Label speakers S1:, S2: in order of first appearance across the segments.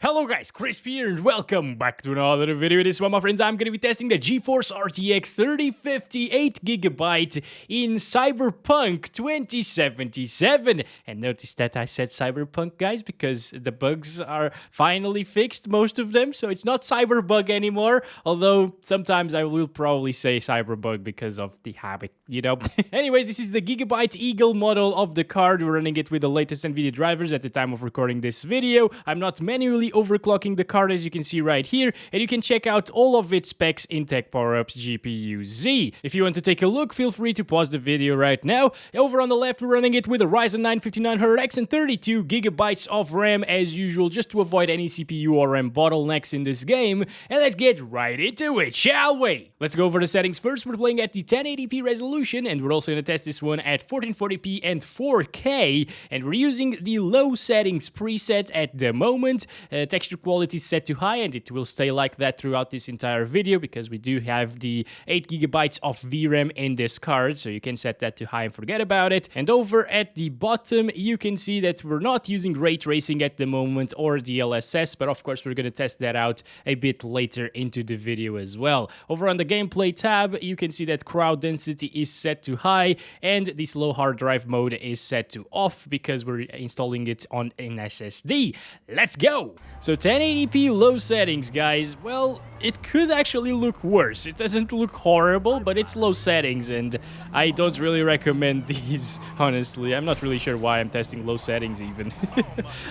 S1: Hello guys, Chris here and welcome back to another video. This one, my friends, I'm going to be testing the GeForce RTX 3050 8GB in Cyberpunk 2077. And notice that I said Cyberpunk, guys, because the bugs are finally fixed, most of them. So it's not Cyberbug anymore, although sometimes I will probably say Cyberbug because of the habit, you know. Anyways, this is the Gigabyte Eagle model of the card. We're running it with the latest Nvidia drivers at the time of recording this video. I'm not manually overclocking the card, as you can see right here, and you can check out all of its specs in Tech Power-Ups GPU Z. If you want to take a look, feel free to pause the video right now. Over on the left, we're running it with a Ryzen 9 5900X and 32 gigabytes of RAM as usual, just to avoid any CPU or RAM bottlenecks in this game. And let's get right into it, shall we? Let's go over the settings first. We're playing at the 1080p resolution, and we're also going to test this one at 1440p and 4K, and we're using the low settings preset at the moment. Texture quality is set to high, and it will stay like that throughout this entire video because we do have the 8 gigabytes of VRAM in this card, so you can set that to high and forget about it. And over at the bottom, you can see that we're not using Raytracing at the moment or DLSS, but of course we're going to test that out a bit later into the video as well. Over on the gameplay tab, you can see that crowd density is set to high, and the slow hard drive mode is set to off because we're installing it on an SSD. Let's go! So 1080p low settings, guys, well, it could actually look worse. It doesn't look horrible, but it's low settings, and I don't really recommend these, honestly. I'm not really sure why I'm testing low settings even.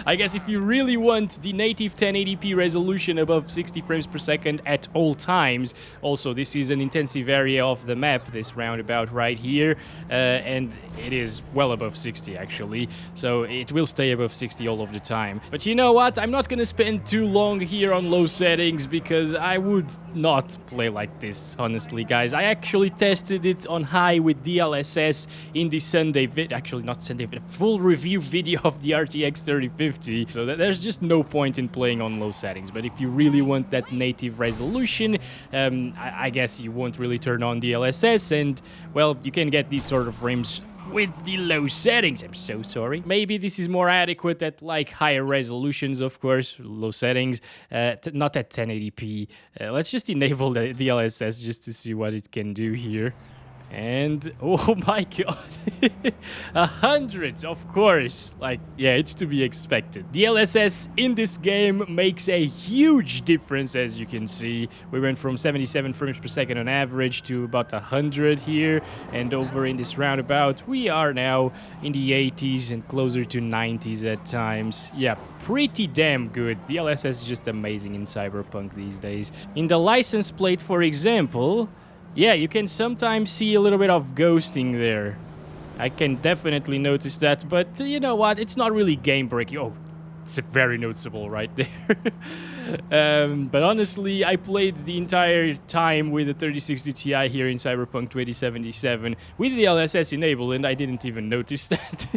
S1: I guess if you really want the native 1080p resolution above 60 frames per second at all times, also this is an intensive area of the map, this roundabout right here, and it is well above 60 actually, so it will stay above 60 all of the time. But you know what, I'm not gonna spend too long here on low settings because I would not play like this, honestly, guys. I actually tested it on high with DLSS in the Sunday actually not Sunday, but full review video of the RTX 3050, so there's just no point in playing on low settings. But if you really want that native resolution, I guess you won't really turn on DLSS, and well, you can get these sort of frames with the low settings. I'm so sorry. Maybe this is more adequate at like higher resolutions, of course, low settings, not at 1080p. Let's just enable the DLSS just to see what it can do here. And oh my god, 100, of course. Like, yeah, it's to be expected. DLSS in this game makes a huge difference, as you can see. We went from 77 frames per second on average to about 100 here, and over in this roundabout we are now in the 80s and closer to 90s at times. Yeah, pretty damn good. DLSS is just amazing in Cyberpunk these days. In the license plate, for example, yeah, you can sometimes see a little bit of ghosting there. I can definitely notice that, but you know what? It's not really game-breaking. Oh, it's very noticeable right there. But honestly, I played the entire time with the 3060 Ti here in Cyberpunk 2077 with the DLSS enabled, and I didn't even notice that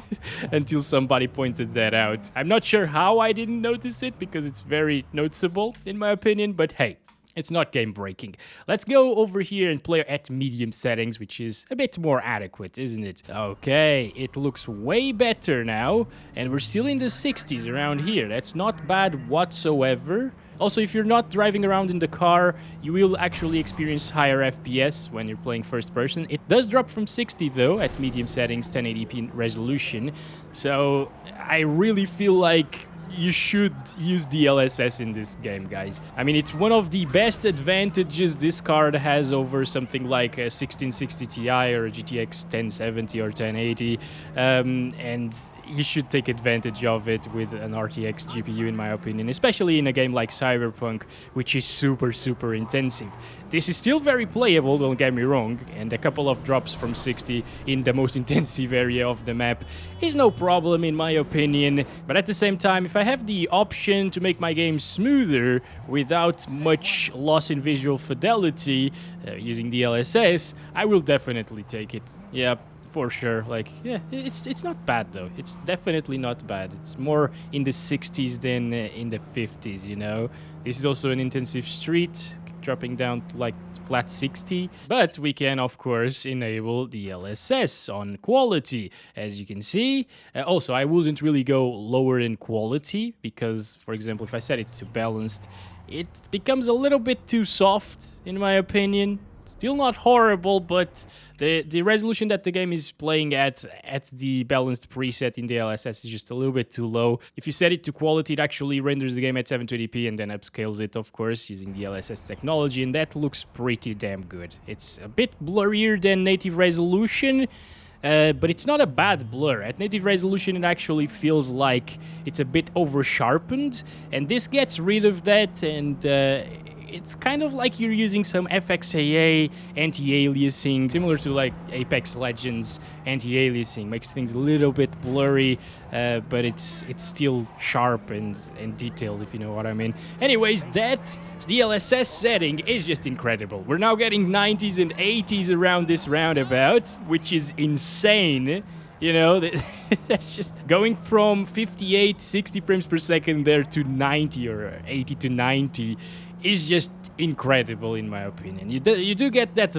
S1: until somebody pointed that out. I'm not sure how I didn't notice it because it's very noticeable in my opinion, but hey, it's not game-breaking. Let's go over here and play at medium settings, which is a bit more adequate, isn't it? Okay, it looks way better now, and we're still in the 60s around here. That's not bad whatsoever. Also, if you're not driving around in the car, you will actually experience higher FPS when you're playing first person. It does drop from 60 though at medium settings, 1080p resolution. So I really feel like you should use DLSS in this game, guys. I mean, it's one of the best advantages this card has over something like a 1660 Ti or a GTX 1070 or 1080, and you should take advantage of it with an RTX GPU, in my opinion, especially in a game like Cyberpunk, which is super intensive. This is still very playable, don't get me wrong, and a couple of drops from 60 in the most intensive area of the map is no problem, in my opinion. But at the same time, if I have the option to make my game smoother without much loss in visual fidelity using DLSS, I will definitely take it. Yeah, for sure. Like, yeah, it's not bad though. It's definitely not bad. It's more in the 60s than in the 50s, you know. This is also an intensive street. dropping down to like flat 60. But we can, of course, enable DLSS on quality, as you can see. Also, I wouldn't really go lower in quality because, for example, if I set it to balanced, it becomes a little bit too soft, in my opinion. Still not horrible, but the resolution that the game is playing at the balanced preset in DLSS is just a little bit too low. If you set it to quality, it actually renders the game at 720p and then upscales it, of course, using DLSS technology, and that looks pretty damn good. It's a bit blurrier than native resolution, but it's not a bad blur. At native resolution, it actually feels like it's a bit over-sharpened, and this gets rid of that, and it's kind of like you're using some FXAA anti-aliasing, similar to like Apex Legends anti-aliasing. Makes things a little bit blurry, but it's still sharp and detailed, if you know what I mean. Anyways, that DLSS setting is just incredible. We're now getting 90s and 80s around this roundabout, which is insane. You know, that's just going from 58, 60 frames per second there to 90 or 80 to 90 is just incredible, in my opinion. You do get that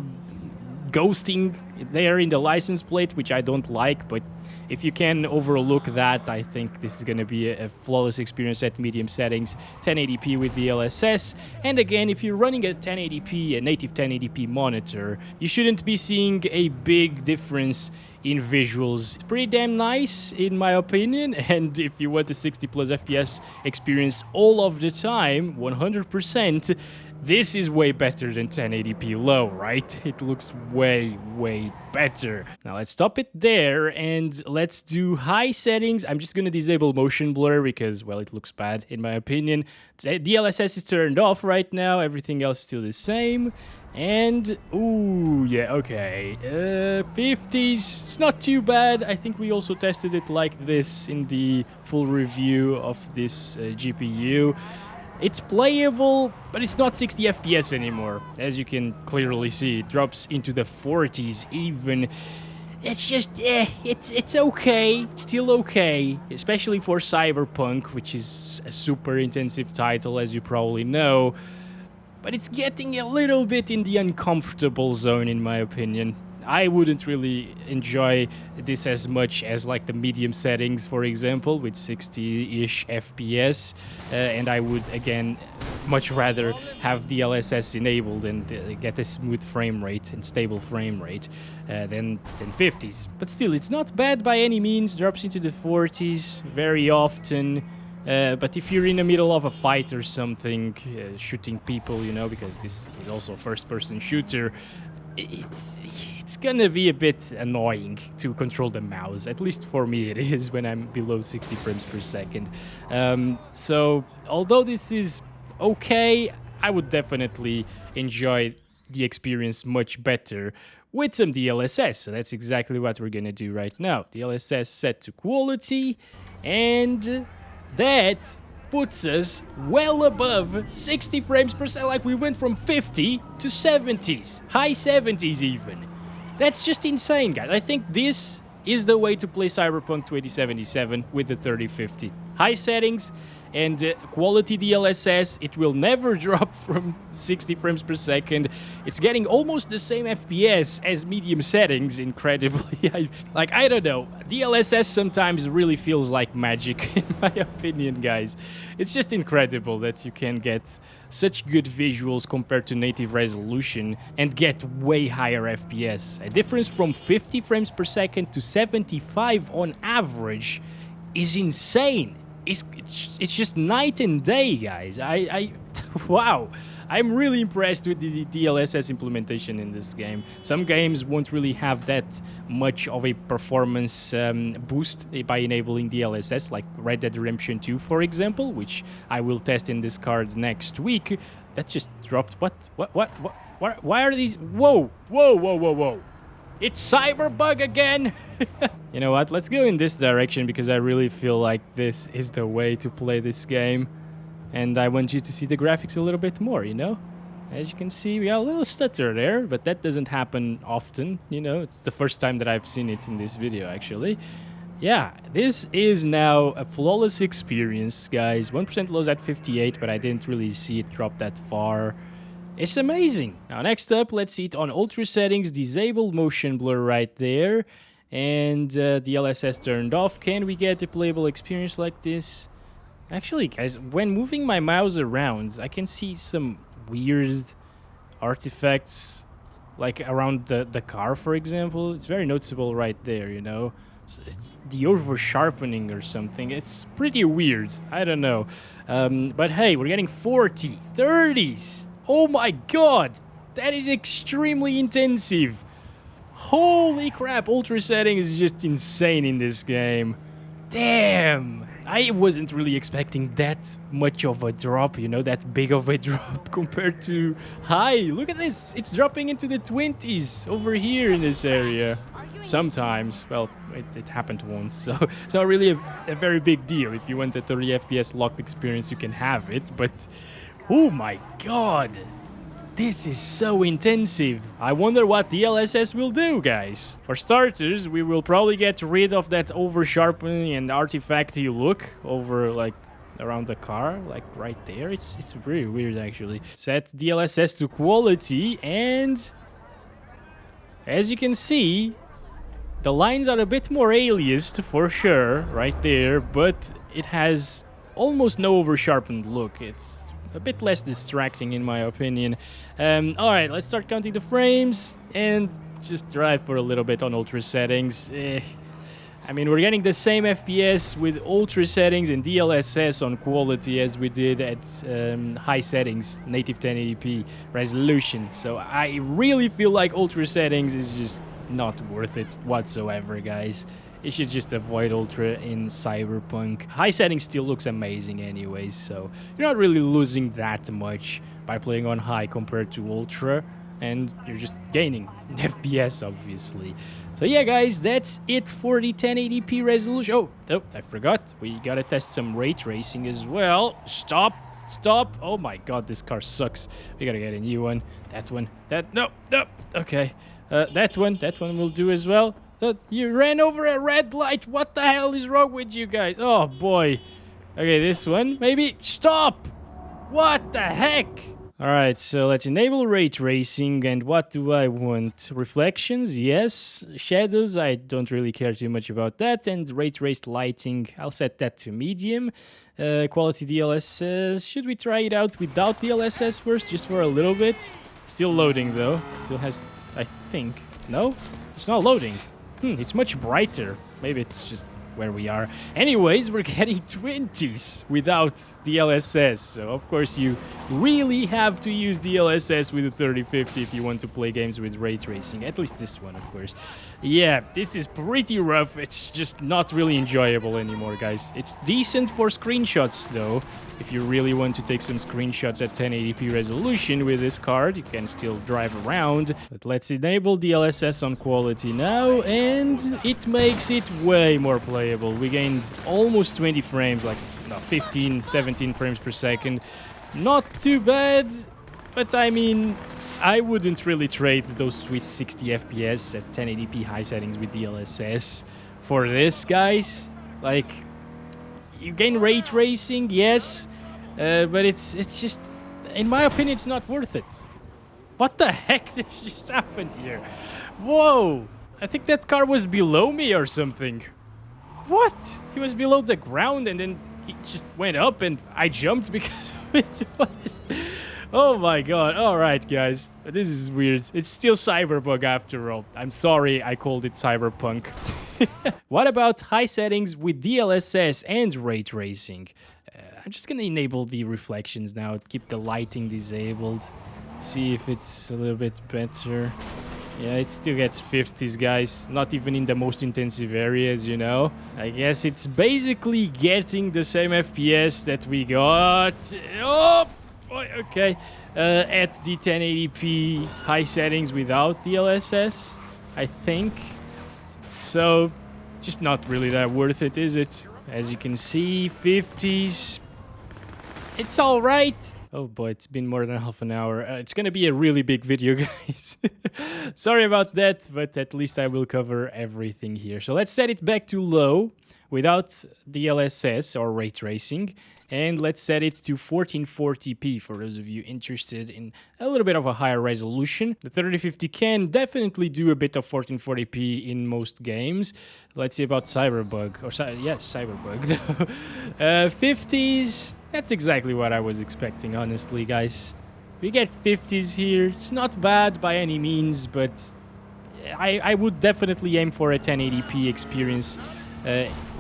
S1: ghosting there in the license plate, which I don't like, but if you can overlook that, I think this is going to be a flawless experience at medium settings, 1080p with DLSS. And again, if you're running a 1080p, a native 1080p monitor, you shouldn't be seeing a big difference in visuals. It's pretty damn nice, in my opinion, and if you want a 60 plus FPS experience all of the time, 100%, this is way better than 1080p low, right? It looks way, way better. Now let's stop it there and let's do high settings. I'm just gonna disable motion blur because, well, it looks bad in my opinion. DLSS is turned off right now, everything else is still the same. And, ooh, yeah, okay, 50s, it's not too bad. I think we also tested it like this in the full review of this GPU. It's playable, but it's not 60 FPS anymore. As you can clearly see, it drops into the 40s even. It's just, it's okay, it's still okay, especially for Cyberpunk, which is a super intensive title, as you probably know. But it's getting a little bit in the uncomfortable zone, in my opinion. I wouldn't really enjoy this as much as like the medium settings, for example, with 60-ish FPS. And I would, again, much rather have DLSS enabled and get a smooth frame rate and stable frame rate than 50s. But still, it's not bad by any means. Drops into the 40s very often. But if you're in the middle of a fight or something, shooting people, you know, because this is also a first-person shooter, it's gonna be a bit annoying to control the mouse. At least for me it is when I'm below 60 frames per second. So, although this is okay, I would definitely enjoy the experience much better with some DLSS. So that's exactly what we're gonna do right now. DLSS set to quality, and that puts us well above 60 frames per second. Like, we went from 50 to 70s, high 70s even. That's just insane, guys. I think this is the way to play Cyberpunk 2077 with the 3050. High settings and quality DLSS. It will never drop from 60 frames per second. It's getting almost the same FPS as medium settings, incredibly. I don't know. DLSS sometimes really feels like magic, in my opinion, guys. It's just incredible that you can get such good visuals compared to native resolution and get way higher FPS. A difference from 50 frames per second to 75 on average is insane. It's just night and day, guys. Wow. I'm really impressed with the DLSS implementation in this game. Some games won't really have that much of a performance boost by enabling DLSS, like Red Dead Redemption 2, for example, which I will test in this card next week. That just dropped. What? Why are these? Whoa. It's Cyberbug again! You know what, let's go in this direction because I really feel like this is the way to play this game. And I want you to see the graphics a little bit more, you know? As you can see, we have a little stutter there, but that doesn't happen often, you know? It's the first time that I've seen it in this video, actually. Yeah, this is now a flawless experience, guys. 1% lows at 58, but I didn't really see it drop that far. It's amazing. Now, next up, let's see it on ultra settings, disable motion blur right there, and DLSS turned off. Can we get a playable experience like this? Actually, guys, when moving my mouse around, I can see some weird artifacts, like around the car, for example. It's very noticeable right there, you know? The over sharpening or something. It's pretty weird. I don't know. But hey, we're getting 40, 30s. Oh my god! That is extremely intensive. Holy crap, ultra setting is just insane in this game. Damn! I wasn't really expecting that much of a drop, you know, that big of a drop compared to high. Look at this! It's dropping into the 20s over here in this area. Sometimes. Well, it happened once, so it's not really a very big deal. If you want a 30 FPS locked experience, you can have it, but oh my god! This is so intensive. I wonder what DLSS will do, guys. For starters, we will probably get rid of that over-sharpening and artifacty look over, like, around the car, like right there. It's really weird, actually. Set DLSS to quality, and as you can see, the lines are a bit more aliased, for sure, right there, but it has almost no over-sharpened look. It's a bit less distracting, in my opinion. Alright, let's start counting the frames and just drive for a little bit on ultra settings. I mean, we're getting the same FPS with ultra settings and DLSS on quality as we did at high settings, native 1080p resolution. So I really feel like ultra settings is just not worth it whatsoever, guys. You should just avoid ultra in Cyberpunk. High settings still looks amazing anyways, so you're not really losing that much by playing on high compared to ultra, and you're just gaining FPS, obviously. So yeah, guys, that's it for the 1080p resolution. Oh, I forgot. We gotta test some ray tracing as well. Stop. Oh my god, this car sucks. We gotta get a new one. That one. No. Okay. That one will do as well. You ran over a red light. What the hell is wrong with you guys? Oh boy. Okay, this one. Maybe. Stop! What the heck? Alright, so let's enable ray tracing. And what do I want? Reflections, yes. Shadows, I don't really care too much about that. And ray traced lighting, I'll set that to medium. Quality DLSS. Should we try it out without DLSS first, just for a little bit? Still loading though. Still has, I think. No? It's not loading. It's much brighter. Maybe it's just where we are. Anyways, we're getting 20s without DLSS. So, of course, you really have to use DLSS with a 3050 if you want to play games with ray tracing. At least this one, of course. Yeah, this is pretty rough. It's just not really enjoyable anymore, guys. It's decent for screenshots, though. If you really want to take some screenshots at 1080p resolution with this card, you can still drive around. But let's enable DLSS on quality now, and it makes it way more playable. We gained almost 20 frames, like 15, 17 frames per second. Not too bad, but I mean, I wouldn't really trade those sweet 60 FPS at 1080p high settings with DLSS for this, guys. Like, you gain ray tracing, yes, but it's just, in my opinion, it's not worth it. What the heck just happened here? Whoa! I think that car was below me or something. What? He was below the ground and then he just went up and I jumped because of it. Oh my god. Alright, guys. This is weird. It's still Cyberpunk after all. I'm sorry I called it Cyberpunk. What about high settings with DLSS and ray tracing? I'm just gonna enable the reflections now. Keep the lighting disabled. See if it's a little bit better. Yeah, it still gets 50s, guys. Not even in the most intensive areas, you know. I guess it's basically getting the same FPS that we got. Oh! Okay, at the 1080p high settings without DLSS, I think. So, just not really that worth it, is it? As you can see, 50s. It's alright. Oh boy, it's been more than half an hour. It's gonna be a really big video, guys. Sorry about that, but at least I will cover everything here. So let's set it back to low. without DLSS or ray tracing. And let's set it to 1440p for those of you interested in a little bit of a higher resolution. The 3050 can definitely do a bit of 1440p in most games. Let's see about Cyberpunk, yes, Cyberpunk. 50s, that's exactly what I was expecting, honestly, guys. We get 50s here. It's not bad by any means, but I would definitely aim for a 1080p experience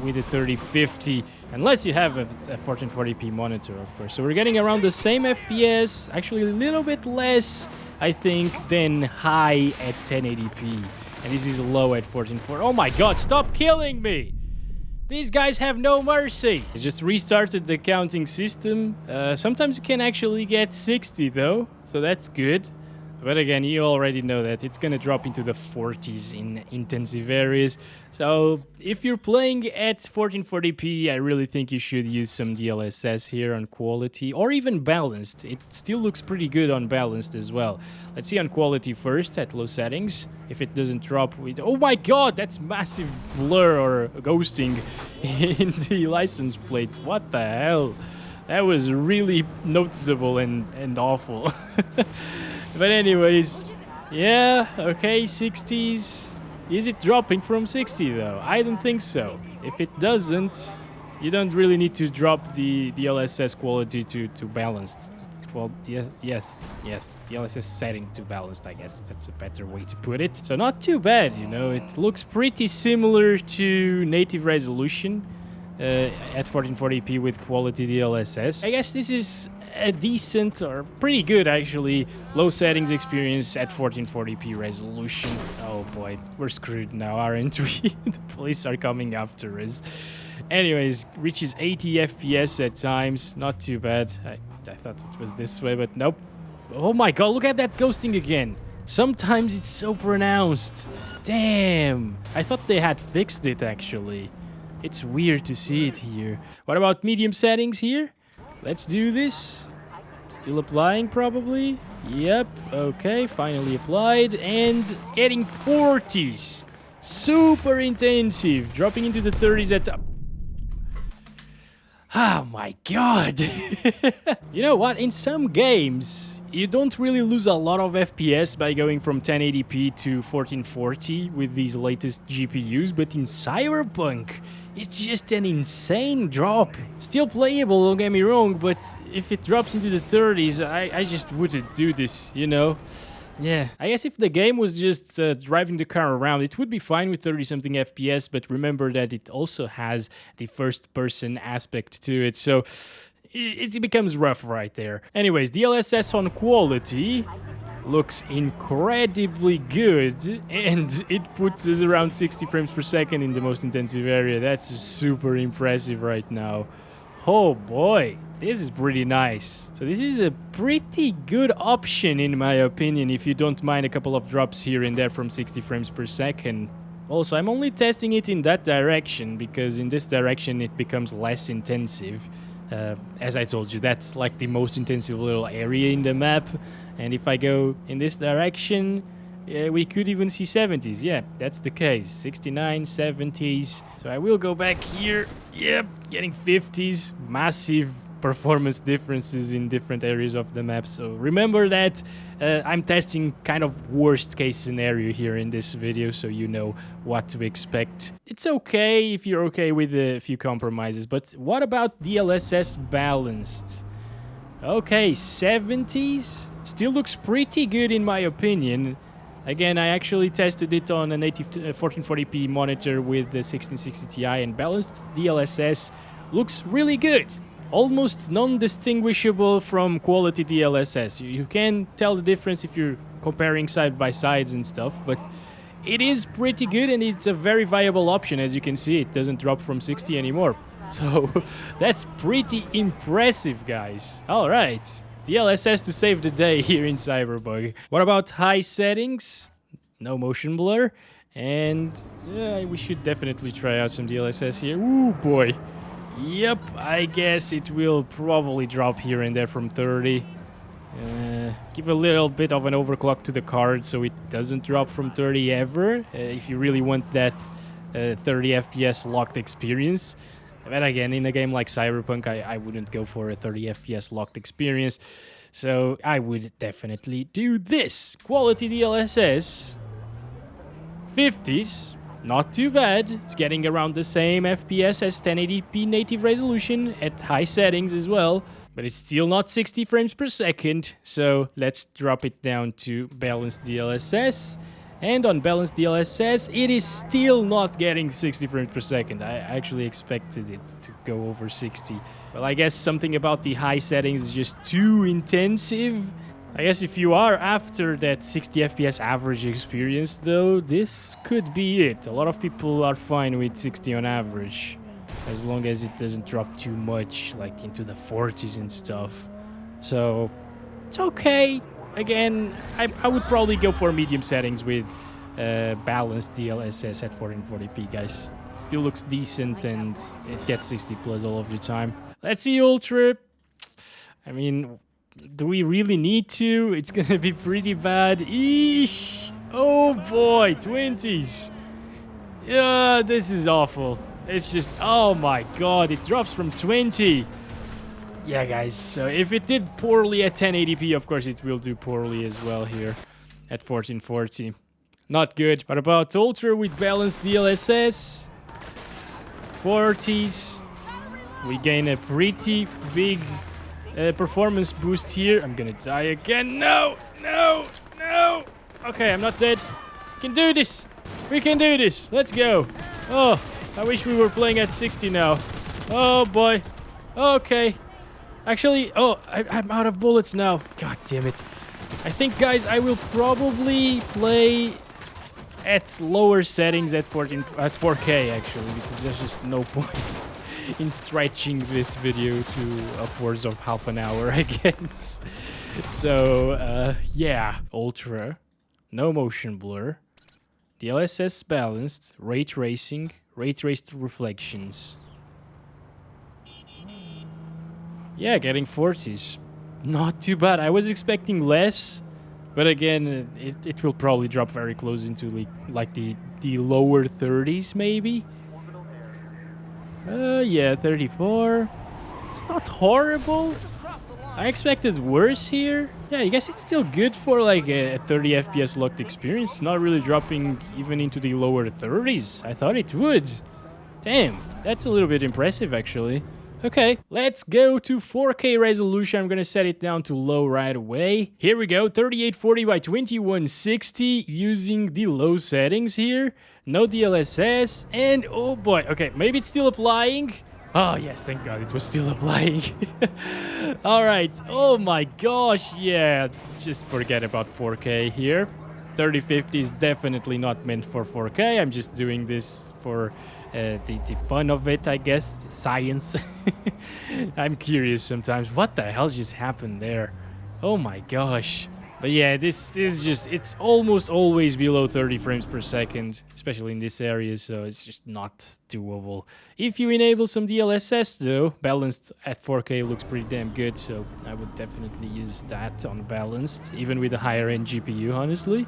S1: with a 3050, unless you have a 1440p monitor, of course. So we're getting around the same FPS, actually a little bit less, I think, than high at 1080p. And this is low at 1440. Oh my god, stop killing me! These guys have no mercy! I just restarted the counting system. Sometimes you can actually get 60 though, so that's good. But again, you already know that it's gonna drop into the 40s in intensive areas. So if you're playing at 1440p, I really think you should use some DLSS here on quality, or even balanced. It still looks pretty good on balanced as well. Let's see on quality first at low settings. If it doesn't drop with... Oh my god, that's massive blur or ghosting in the license plate. What the hell? That was really noticeable and awful. But anyways, yeah, okay, 60s. Is it dropping from 60 though? I don't think so. If it doesn't, you don't really need to drop the DLSS quality to balanced. Well, yes, DLSS setting to balanced, I guess that's a better way to put it. So not too bad, you know, it looks pretty similar to native resolution at 1440p with quality DLSS. I guess this is a decent or pretty good actually low settings experience at 1440p resolution. Oh boy, we're screwed now, aren't we? The police are coming after us. Anyways, reaches 80 FPS at times, not too bad. I thought it was this way, but nope. Oh my god, look at that ghosting again. Sometimes it's so pronounced. Damn, I thought they had fixed it actually. It's weird to see it here. What about medium settings here? Let's do this. Still applying probably. Yep, okay, finally applied. And getting 40s. Super intensive. Dropping into the 30s at... Oh my god. You know what? In some games, you don't really lose a lot of FPS by going from 1080p to 1440 with these latest GPUs, but in Cyberpunk, it's just an insane drop. Still playable, don't get me wrong, but if it drops into the 30s, I just wouldn't do this, you know? Yeah, I guess if the game was just driving the car around, it would be fine with 30-something FPS, but remember that it also has the first-person aspect to it, so it becomes rough right there. Anyways, DLSS on quality looks incredibly good, and it puts us around 60 frames per second in the most intensive area. That's super impressive right now. Oh boy, this is pretty nice. So this is a pretty good option in my opinion, if you don't mind a couple of drops here and there from 60 frames per second. Also, I'm only testing it in that direction, because in this direction it becomes less intensive. As I told you, that's like the most intensive little area in the map. And if I go in this direction, we could even see 70s. Yeah, that's the case. 69, 70s. So I will go back here. Yep, getting 50s. Massive performance differences in different areas of the map. So remember that I'm testing kind of worst case scenario here in this video, so you know what to expect. It's okay if you're okay with a few compromises, but what about DLSS Balanced? Okay, 70s. Still looks pretty good in my opinion. Again, I actually tested it on a native 1440p monitor with the 1660 Ti, and balanced DLSS looks really good. Almost non-distinguishable from quality DLSS. You can tell the difference if you're comparing side by sides and stuff, but it is pretty good and it's a very viable option. As you can see, it doesn't drop from 60 anymore. So that's pretty impressive, guys. All right. DLSS to save the day here in Cyberpunk. What about high settings? No motion blur. And yeah, we should definitely try out some DLSS here. Ooh, boy. Yep, I guess it will probably drop here and there from 30. Give a little bit of an overclock to the card so it doesn't drop from 30 ever. If you really want that 30 FPS locked experience. But again, in a game like Cyberpunk, I wouldn't go for a 30 FPS locked experience. So I would definitely do this. Quality DLSS 50s. Not too bad. It's getting around the same FPS as 1080p native resolution at high settings as well. But it's still not 60 frames per second. So let's drop it down to balanced DLSS. And on balanced DLSS, it is still not getting 60 frames per second. I actually expected it to go over 60. Well, I guess something about the high settings is just too intensive. I guess if you are after that 60 FPS average experience, though, this could be it. A lot of people are fine with 60 on average, as long as it doesn't drop too much, like into the 40s and stuff. So, it's okay. Again, I would probably go for medium settings with balanced DLSS at 1440p, guys. It still looks decent and it gets 60 plus all of the time. Let's see Ultra. I mean, do we really need to? It's gonna be pretty bad. Eesh! Oh boy, 20s. Yeah, this is awful. It's just, oh my god, it drops from 20. Yeah, guys, so if it did poorly at 1080p, of course it will do poorly as well here at 1440. Not good. What about Ultra with balanced DLSS? 40s. We gain a pretty big performance boost here. I'm gonna die again. No, no, no. Okay, I'm not dead. We can do this. We can do this. Let's go. Oh, I wish we were playing at 60 now. Oh, boy. Okay. Actually, oh, I'm out of bullets now. God damn it. I think, guys, I will probably play at lower settings at 4K, actually, because there's just no point in stretching this video to upwards of half an hour, I guess. So, yeah, Ultra, no motion blur, DLSS Balanced, Raytracing, Ray-traced reflections. Yeah, getting 40s. Not too bad. I was expecting less, but again, it will probably drop very close into like the lower 30s, maybe. Yeah, 34. It's not horrible. I expected worse here. Yeah, I guess it's still good for like a 30 FPS locked experience. It's not really dropping even into the lower 30s. I thought it would. Damn, that's a little bit impressive actually. Okay, let's go to 4K resolution. I'm gonna set it down to low right away. Here we go, 3840 by 2160 using the low settings here. No DLSS, and oh boy, okay, maybe it's still applying. Oh yes, thank God it was still applying. Alright, oh my gosh, yeah, just forget about 4K here. 3050 is definitely not meant for 4K. I'm just doing this for the fun of it, I guess. The science. I'm curious sometimes. What the hell just happened there? Oh my gosh. But yeah, this is just, it's almost always below 30 frames per second, especially in this area, so it's just not doable. If you enable some DLSS though, balanced at 4K looks pretty damn good, so I would definitely use that on balanced, even with a higher end GPU, honestly.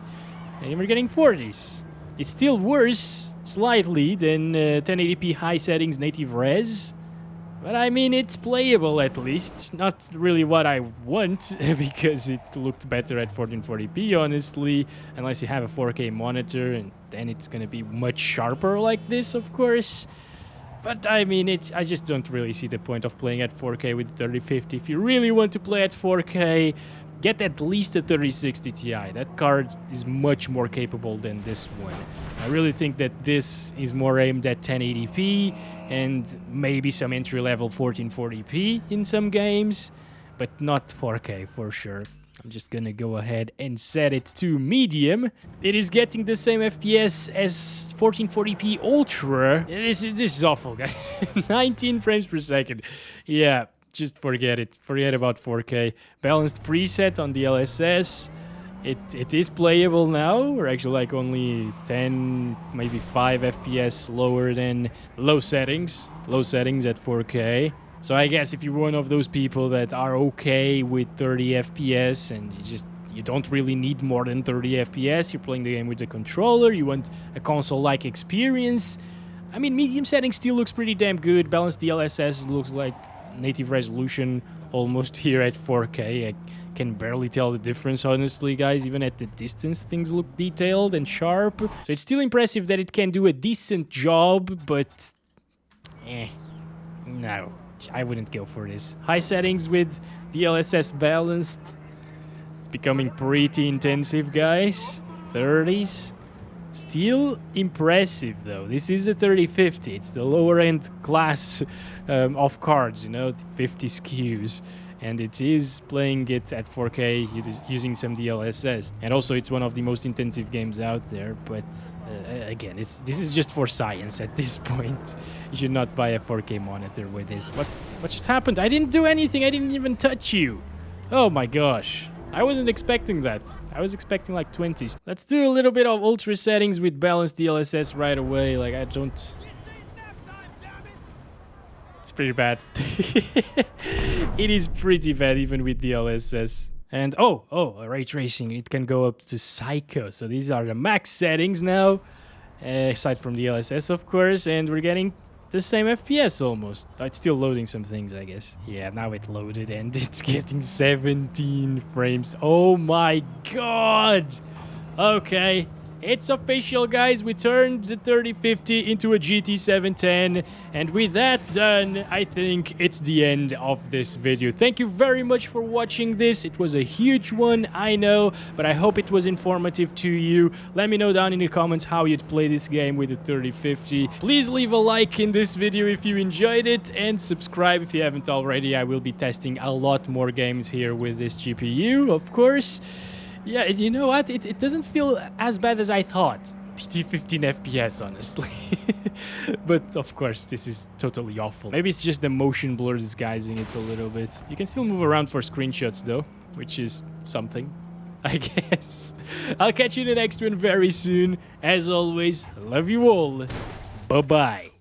S1: And we're getting 40s. It's still worse, slightly, than 1080p high settings native res. But I mean, it's playable at least. Not really what I want, because it looked better at 1440p, honestly. Unless you have a 4K monitor, and then it's gonna be much sharper like this, of course. But I mean, I just don't really see the point of playing at 4K with 3050. If you really want to play at 4K, get at least a 3060 Ti. That card is much more capable than this one. I really think that this is more aimed at 1080p and maybe some entry-level 1440p in some games, but not 4K for sure. I'm just gonna go ahead and set it to medium. It is getting the same FPS as 1440p Ultra. This is awful, guys. 19 frames per second. Yeah. Just forget it. Forget about 4K. Balanced preset on DLSS. It is playable now. We're actually like only 10, maybe 5 FPS lower than low settings. Low settings at 4K. So I guess if you're one of those people that are okay with 30 FPS and you don't really need more than 30 FPS, you're playing the game with the controller, you want a console-like experience, I mean, medium setting still looks pretty damn good. Balanced DLSS looks like native resolution almost here at 4K. I can barely tell the difference, honestly, guys. Even at the distance, things look detailed and sharp. So it's still impressive that it can do a decent job, but no, I wouldn't go for this. High settings with DLSS Balanced. It's becoming pretty intensive, guys. 30s. Still impressive, though. This is a 3050. It's the lower end class of cards, you know, the 50 SKUs. And it is playing it at 4K using some DLSS. And also, it's one of the most intensive games out there. But again, this is just for science at this point. You should not buy a 4K monitor with this. What just happened? I didn't do anything. I didn't even touch you. Oh my gosh. I wasn't expecting that. I was expecting like 20s. Let's do a little bit of ultra settings with balanced DLSS right away. Like, I don't... It's pretty bad. It is pretty bad even with DLSS. And Raytracing. It can go up to Psycho. So these are the max settings now. Aside from DLSS, of course. And we're getting the same FPS almost. It's still loading some things, I guess. Yeah, now it loaded and it's getting 17 frames. Oh my god! Okay, it's official, guys. We turned the 3050 into a GT 710. And with that done, I think it's the end of this video. Thank you very much for watching this. It was a huge one, I know, but I hope it was informative to you. Let me know down in the comments how you'd play this game with the 3050. Please leave a like in this video if you enjoyed it, and subscribe if you haven't already. I will be testing a lot more games here with this GPU, of course. Yeah, you know what? It doesn't feel as bad as I thought. 15 FPS, honestly. But, of course, this is totally awful. Maybe it's just the motion blur disguising it a little bit. You can still move around for screenshots, though, which is something, I guess. I'll catch you in the next one very soon. As always, love you all. Bye-bye.